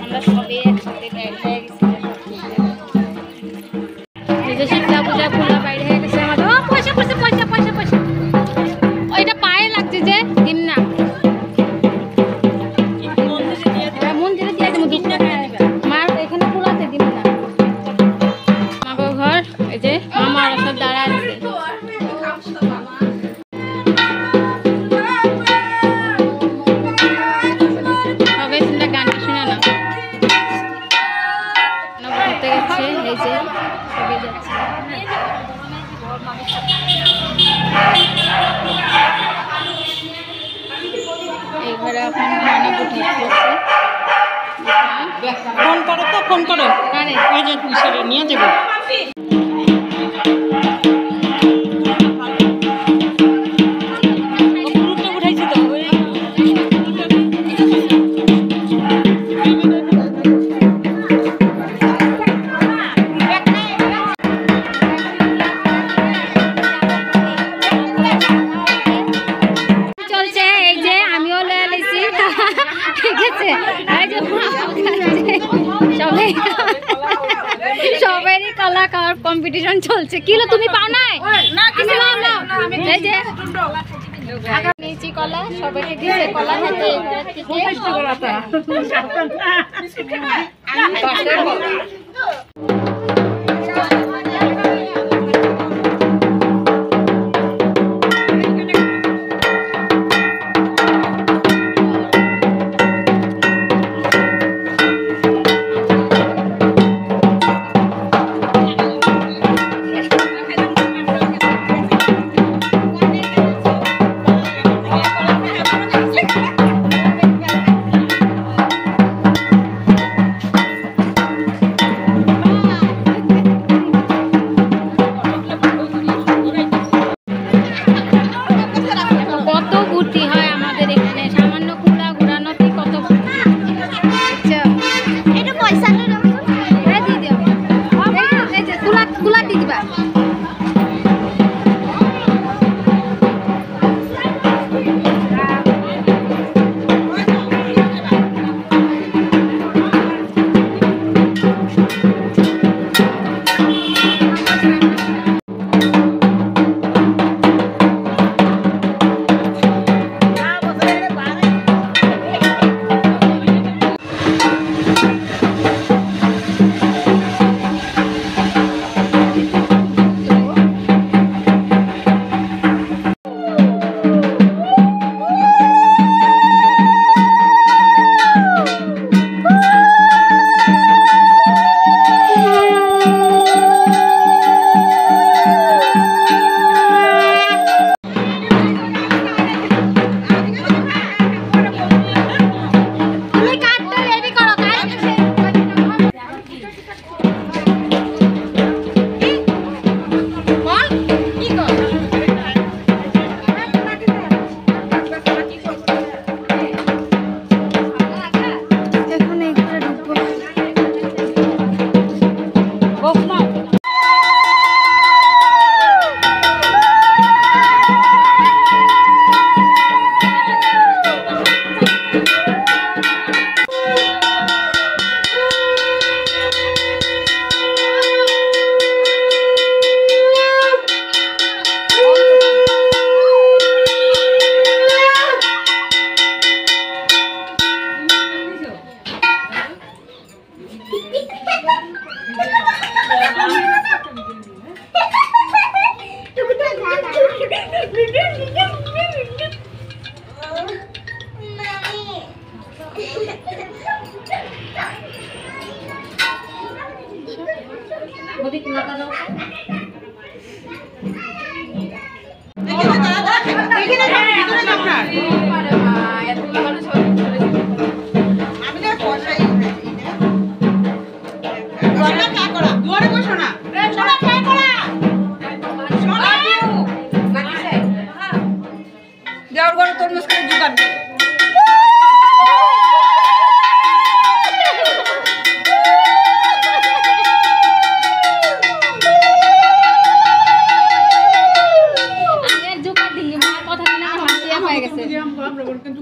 আমরা সবাই একসাথে বাইরে হয়ে গেছি। শীতলা পূজা পুরো বাইরে হয়ে গেছে আমাদের। ও পয়সা পয়সা পয়সা পয়সা পয়সা, ওইটা পায়ে লাগছে যে দিন না মন্দিরে দিয়ে দেবো। মার এখানে পুরাতে দিব না। আমার ঘর এই যে আমার সব দাঁড়া আছে। সবাই শুনলে গানটা শুনে না ঘুরতে গেছে। এই যে সবাই যাচ্ছে। এই ঘরে এখন রান্না বুঝে ফোন করো তো, ফোন করো। কারে ওই যে সেটা নিয়ে যাবো। চলছে। এই যে আমিও লয়ে লাইছি, ঠিক আছে। আর যে সবাই সবারই কলা খাওয়ার কম্পিটিশন চলছে। কিলো তুমি পাও নাই? এই যে নিয়েছি কলা, সবাইকে দিয়েছে কলা খেতে।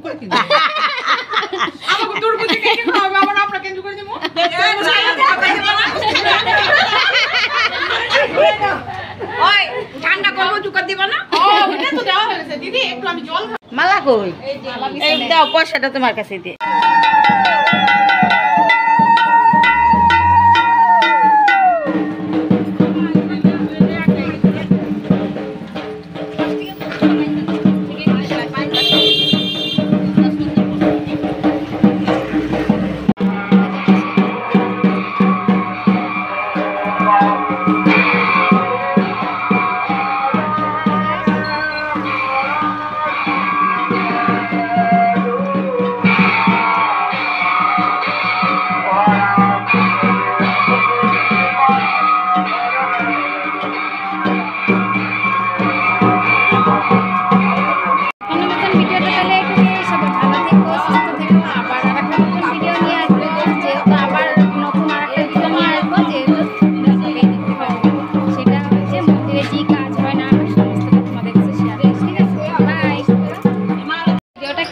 করে কিনবো আমাকে তরমুজ কেটে খাওয়াবে আবার আপনাকে কেন করে দেবো ওই ঠান্ডা করবো চুকা দিব না ও ওটা তো দেওয়া হয়েছে দিদি একটু আমি জল মালা কই এই দাও পয়সাটা তোমার কাছে দিয়ে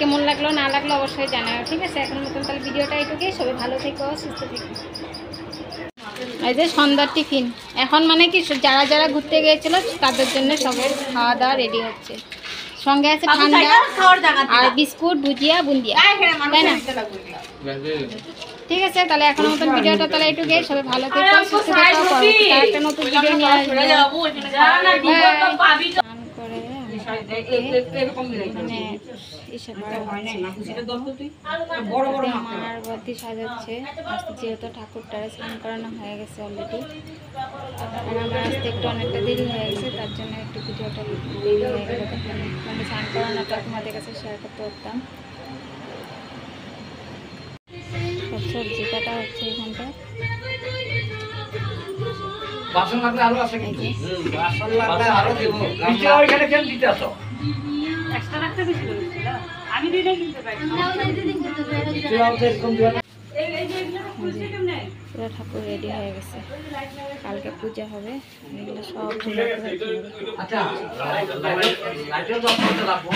কেমন লাগলো না লাগলো অবশ্যই জানাও ঠিক আছে এখন মতন তাহলে ভিডিওটা এইটুকুই সবাই ভালো থেকো সুস্থ থেকো এই যে সন্ধ্যার টিফিন এখন মানে কি যারা যারা ঘুরতে গিয়েছিল তাদের জন্য সবের খাওয়া দাওয়া রেডি হচ্ছে সঙ্গে আছে ঠান্ডা আর বিস্কুট ভুজিয়া বুন্দিয়া তাই না ঠিক আছে তাহলে এখন মতন ভিডিওটা তাহলে এইটুকুই সবাই ভালো থেকো সুস্থ থেকো পরবর্তীতে একটা নতুন ভিডিও নিয়ে আসবো আমার বদ্দি সাজাচ্ছে আজকে যেহেতু ঠাকুরটারে স্নান করানো হয়ে গেছে অলরেডি আর আমার আসতে একটু অনেকটা দেরি হয়ে গেছে তার জন্য একটু ভিডিওটা দেরি হয়ে গেল মানে স্নান করানোটা তোমাদের কাছে শেয়ার করতে পারতাম সব সবজি কাটা হচ্ছে এখানটা বাসন লাগলে আরো আছে কিন্তু বাসন লাগলে আরো দেব নিচে ওইখানে কেন দিতে আসো এক্সট্রা রাখতে বেশি বলেছিল আমি দিই না কিনতে পারি পুরো ঠাকুর রেডি হয়ে গেছে কালকে পূজা হবে এগুলো সব আচ্ছা লাইটের তো রাখবো